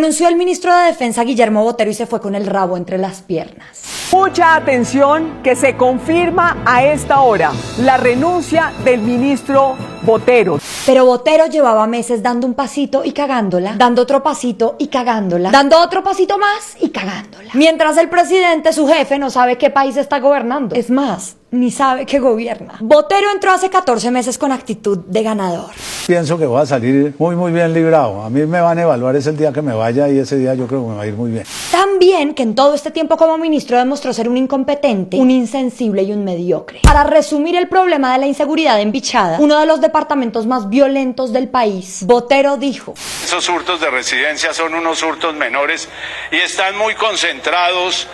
Renunció el ministro de Defensa Guillermo Botero y se fue con el rabo entre las piernas. Mucha atención, que se confirma a esta hora la renuncia del ministro Botero. Pero Botero llevaba meses dando un pasito y cagándola, dando otro pasito y cagándola, dando otro pasito más y cagándola. Mientras el presidente, su jefe, no sabe qué país está gobernando. Es más, ni sabe qué gobierna. Botero entró hace 14 meses con actitud de ganador. Pienso que voy a salir muy bien librado. A mí me van a evaluar ese día que me vaya y ese día yo creo que me va a ir muy bien. También que en todo este tiempo como ministro demostró ser un incompetente, un insensible y un mediocre. Para resumir el problema de la inseguridad en Bichada, uno de los departamentos más violentos del país, Botero dijo: esos hurtos de residencia son unos hurtos menores y están muy concentrados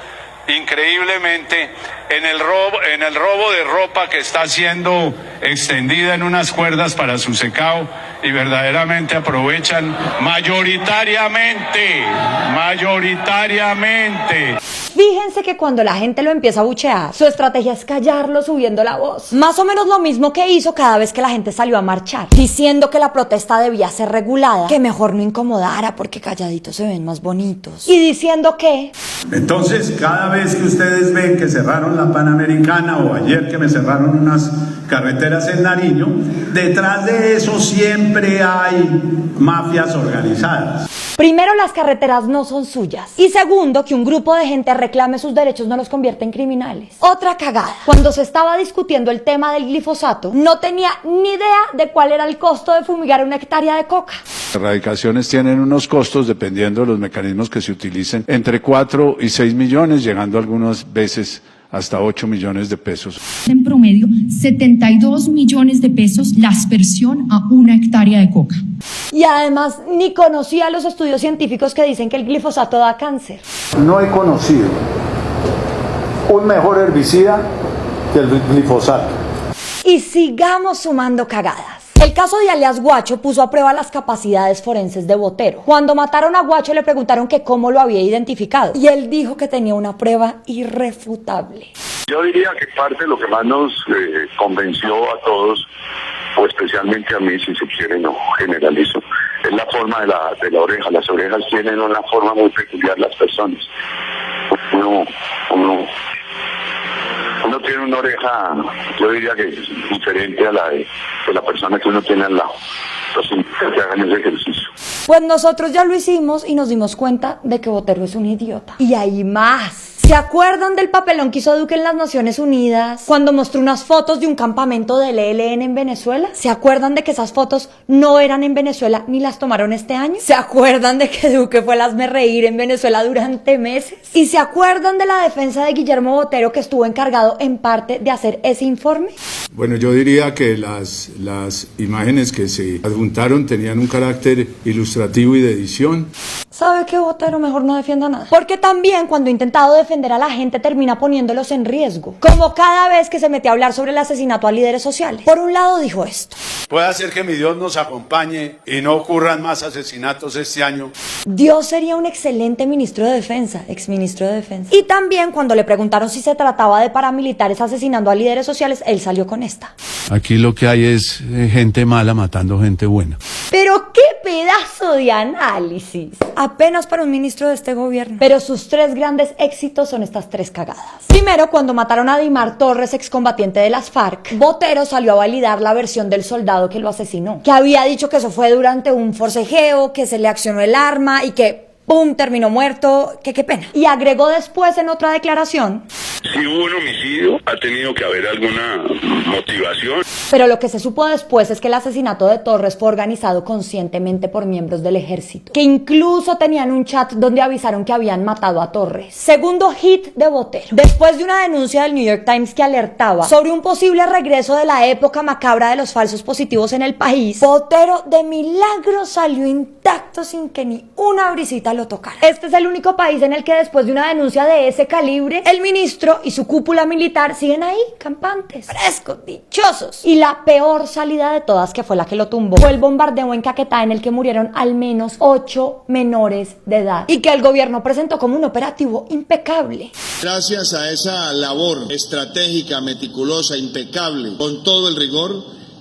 increíblemente en el robo de ropa que está siendo extendida en unas cuerdas para su secado y verdaderamente aprovechan mayoritariamente. Fíjense que cuando la gente lo empieza a buchear, su estrategia es callarlo subiendo la voz. Más o menos lo mismo que hizo cada vez que la gente salió a marchar, diciendo que la protesta debía ser regulada, que mejor no incomodara porque calladitos se ven más bonitos. Y diciendo que... Entonces, cada vez que ustedes ven que cerraron la Panamericana o ayer que me cerraron unas carreteras en Nariño, detrás de eso siempre hay mafias organizadas. Primero, las carreteras no son suyas. Y segundo, que un grupo de gente reclame sus derechos no los convierte en criminales. Otra cagada. Cuando se estaba discutiendo el tema del glifosato, no tenía ni idea de cuál era el costo de fumigar una hectárea de coca. Las erradicaciones tienen unos costos, dependiendo de los mecanismos que se utilicen, entre 4 y 6 millones, llegando algunas veces hasta 8 millones de pesos. En promedio, 72 millones de pesos la aspersión a una hectárea de coca. Y además, ni conocía los estudios científicos que dicen que el glifosato da cáncer. No he conocido un mejor herbicida que el glifosato. Y sigamos sumando cagadas. El caso de alias Guacho puso a prueba las capacidades forenses de Botero. Cuando mataron a Guacho le preguntaron que cómo lo había identificado y él dijo que tenía una prueba irrefutable. Yo diría que parte de lo que más nos convenció a todos, o especialmente a mí, si se quiere, no generalizo, es la forma de la oreja. Las orejas tienen una forma muy peculiar las personas. Uno tiene una oreja, yo diría que diferente a la de la persona que uno tiene al lado. Entonces, que hagan ese ejercicio. Pues nosotros ya lo hicimos y nos dimos cuenta de que Botero es un idiota. Y hay más. ¿Se acuerdan del papelón que hizo Duque en las Naciones Unidas cuando mostró unas fotos de un campamento del ELN en Venezuela? ¿Se acuerdan de que esas fotos no eran en Venezuela ni las tomaron este año? ¿Se acuerdan de que Duque fue el hazmerreír en Venezuela durante meses? ¿Y se acuerdan de la defensa de Guillermo Botero que estuvo encargado en parte de hacer ese informe? Bueno, yo diría que las imágenes que se adjuntaron tenían un carácter ilustrativo y de edición. ¿Sabe qué, Botero? Mejor no defienda nada. Porque también cuando ha intentado defender a la gente termina poniéndolos en riesgo. Como cada vez que se mete a hablar sobre el asesinato a líderes sociales. Por un lado dijo esto: puede ser que mi Dios nos acompañe y no ocurran más asesinatos este año. Dios sería un excelente ministro de defensa, exministro de defensa. Y también cuando le preguntaron si se trataba de paramilitares asesinando a líderes sociales, él salió con esta: Aquí lo que hay es gente mala matando gente buena. Pero qué pedazo de análisis. Apenas para un ministro de este gobierno. Pero sus tres grandes éxitos son estas tres cagadas. Primero, cuando mataron a Dimar Torres, excombatiente de las FARC, Botero salió a validar la versión del soldado que lo asesinó, que había dicho que eso fue durante un forcejeo, que se le accionó el arma y que ¡pum!, terminó muerto, que qué pena. Y agregó después en otra declaración: si hubo un homicidio, ha tenido que haber alguna motivación. Pero lo que se supo después es que el asesinato de Torres fue organizado conscientemente por miembros del ejército, que incluso tenían un chat donde avisaron que habían matado a Torres. Segundo hit de Botero. Después de una denuncia del New York Times que alertaba sobre un posible regreso de la época macabra de los falsos positivos en el país, Botero de milagro salió intacto sin que ni una brisita lo tocara. Este es el único país en el que después de una denuncia de ese calibre, el ministro y su cúpula militar siguen ahí, campantes, frescos, dichosos. Y la peor salida de todas, que fue la que lo tumbó, fue el bombardeo en Caquetá en el que murieron al menos 8 menores de edad y que el gobierno presentó como un operativo impecable. Gracias a esa labor estratégica, meticulosa, impecable, con todo el rigor,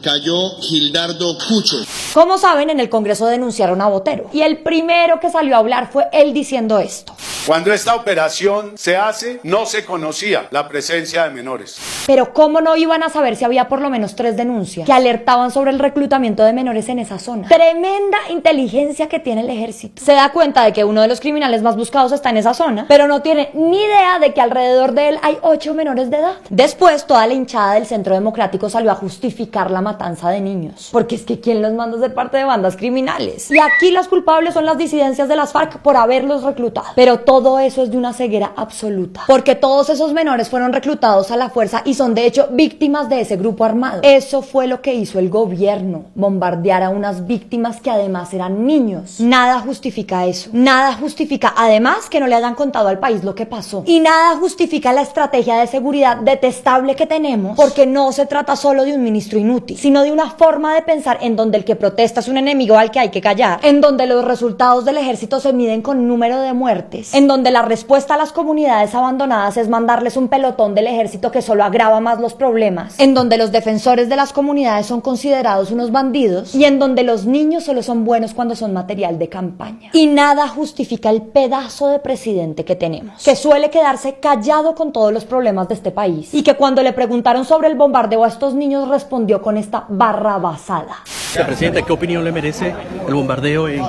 cayó Gildardo Cucho. Como saben, en el Congreso denunciaron a Botero y el primero que salió a hablar fue él diciendo esto. Cuando esta operación se hace, no se conocía la presencia de menores. Pero ¿cómo no iban a saber si había por lo menos 3 denuncias que alertaban sobre el reclutamiento de menores en esa zona? Tremenda inteligencia que tiene el ejército. Se da cuenta de que uno de los criminales más buscados está en esa zona, pero no tiene ni idea de que alrededor de él hay 8 menores de edad. Después, toda la hinchada del Centro Democrático salió a justificar la matanza de niños. Porque es que ¿quién los manda a ser parte de bandas criminales? Y aquí los culpables son las disidencias de las FARC por haberlos reclutado. Pero todo eso es de una ceguera absoluta. Porque todos esos menores fueron reclutados a la fuerza y son de hecho víctimas de ese grupo armado. Eso fue lo que hizo el gobierno, bombardear a unas víctimas que además eran niños. Nada justifica eso. Nada justifica además que no le hayan contado al país lo que pasó. Y nada justifica la estrategia de seguridad detestable que tenemos, porque no se trata solo de un ministro inútil, sino de una forma de pensar en donde el que protesta es un enemigo al que hay que callar, en donde los resultados del ejército se miden con número de muertes, en donde la respuesta a las comunidades abandonadas es mandarles un pelotón del ejército que solo agrava más los problemas, en donde los defensores de las comunidades son considerados unos bandidos y en donde los niños solo son buenos cuando son material de campaña. Y nada justifica el pedazo de presidente que tenemos, que suele quedarse callado con todos los problemas de este país y que cuando le preguntaron sobre el bombardeo a estos niños respondió con esta barrabasada. Presidente, ¿qué opinión le merece el bombardeo en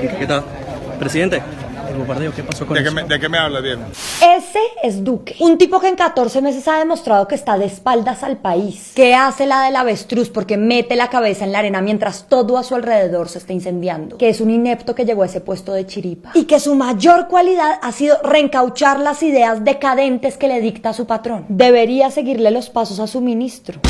Caquetá? Presidente, el bombardeo, ¿qué pasó con eso? ¿De qué me habla, bien? Ese es Duque, un tipo que en 14 meses ha demostrado que está de espaldas al país, que hace la del avestruz porque mete la cabeza en la arena mientras todo a su alrededor se está incendiando, que es un inepto que llegó a ese puesto de chiripa y que su mayor cualidad ha sido reencauchar las ideas decadentes que le dicta su patrón. Debería seguirle los pasos a su ministro.